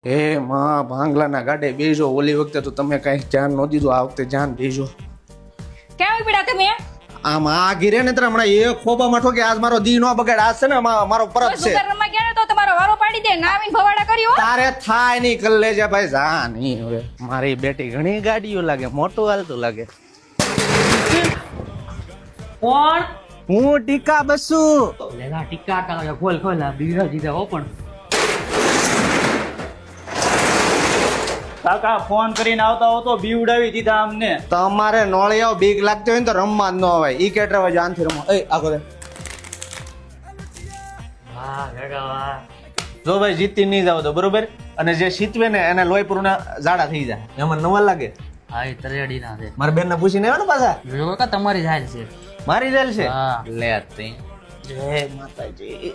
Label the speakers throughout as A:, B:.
A: હે માં ભાંગલાના ગાડે બેજો. ઓલી વખતે તો તમે કઈ ધ્યાન ન દીધું, આ વખતે ધ્યાન દેજો.
B: કેમ પીડા તમે
A: આમ આ ગીરે ને તને હમણાં એ ખોબામાં ઠોકે. આજ મારો દી નો બગાડ. આજ છે ને મારો પરબ છે.
B: સુગર રમવા ગયા ને તો તમારો વારો પાડી દે ના આવીને ભવાડા કર્યો.
A: તારે થાય નહીં કર લેજે ભાઈ. જા નહીં હવે. મારી બેટી ઘણી ગાડીઓ લાગે, મોટું હાલતું લાગે.
C: કોણ?
A: હું ટીકા બસુ.
C: લેલા ટીકા કા ખોલ ખોલ આ બીરા દીધા હો પણ કાકા ફોન કરીને આવતા હો તો બી ઉડાવી દીધા અમને.
A: તમારે નોળિયાઓ બીક લાગતી હોય ને તો રમવા જ ન હોય. ઈ કેટર વાજો આનથી રમો. એ આગો દે.
C: વાહ કાકા વાહ.
A: જો ભાઈ જીતી નહીં જાવ તો બરોબર. અને જે શીતવે ને એને લોહી પૂરના ઝાડા થઈ જાય. એમાં નવા લાગે.
C: હા એ તરેડી ના છે.
A: મારા બેન ને પૂછીને આવ્યો ને પાછા.
C: જો કાકા તમારી જાય છે.
A: મારી જેલ છે.
C: હા.
A: લે તે જય માતાજી.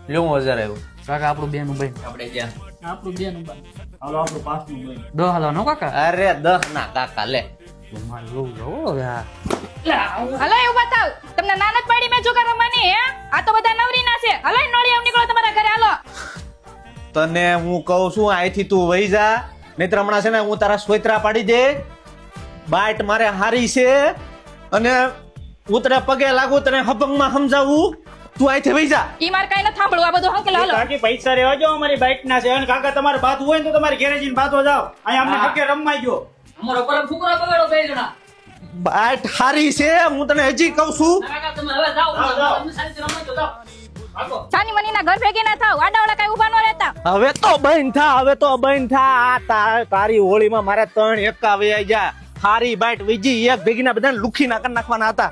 A: લ્યો 1000 આવ્યો.
C: કાકા આપણું બેન ભાઈ
A: આપણે જ્યાં
C: આપણું બેન હાલો આપણું પાસનું ભાઈ દો હાલો નો કાકા.
A: અરે 10 ના કાકા લે.
C: મારું જોવું જો યાર.
B: હલો એવું બતાવ તમને નાનક પાડી મેં જુગાર રમવાની હે. આ તો બધા નવરી ના છે. હલો નોળિયા નીકળો તમારા ઘરે હાલો.
A: તને હું કહું છું અહીંથી તું વહી જા. નહીતર હમણાં છે ને હું તારા સોયત્રા પાડી દે. બાઈટ મારે હારી છે અને ઉતરે પગે લાગુ તને હબંગમાં સમજાવું. તું અહીંથી વહી જા.
B: ઈ માર કાઈ ન સાંભળવું આ બધું હંકેલો હાલો.
D: કાકી પૈસા રેવા જો અમારી બાઇક ના છે અને કાકા તમારે બાથવું હોય ને તો તમારે ઘેરે જઈને બાથવા જાવ. અહીંયા અમને હકે રમવાઈ ગયો.
C: અમારો પરમ છોકરો બગાડો બે જણા.
A: બાઈટ હારી છે હું તને હજી કહું છું.
C: કાકા તમે હવે જાઓ
D: જાઓ.
C: તમે શાંતિ રમવા જો જાઓ. ભાગો.
B: સાની મનીના ઘર ભેગી ના થાવ. આડાવાળા કાઈ ઊભા ન રહેતા.
A: હવે તો બંધ થા. હવે તો બંધ થા. આ તારી હોળીમાં મારે 3 એકા વહી ગયા. હારી બાઈટ વીજી એક ભેગીના બધાને લુખી ના કરી નાખવાના હતા.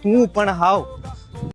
A: તું પણ હાવ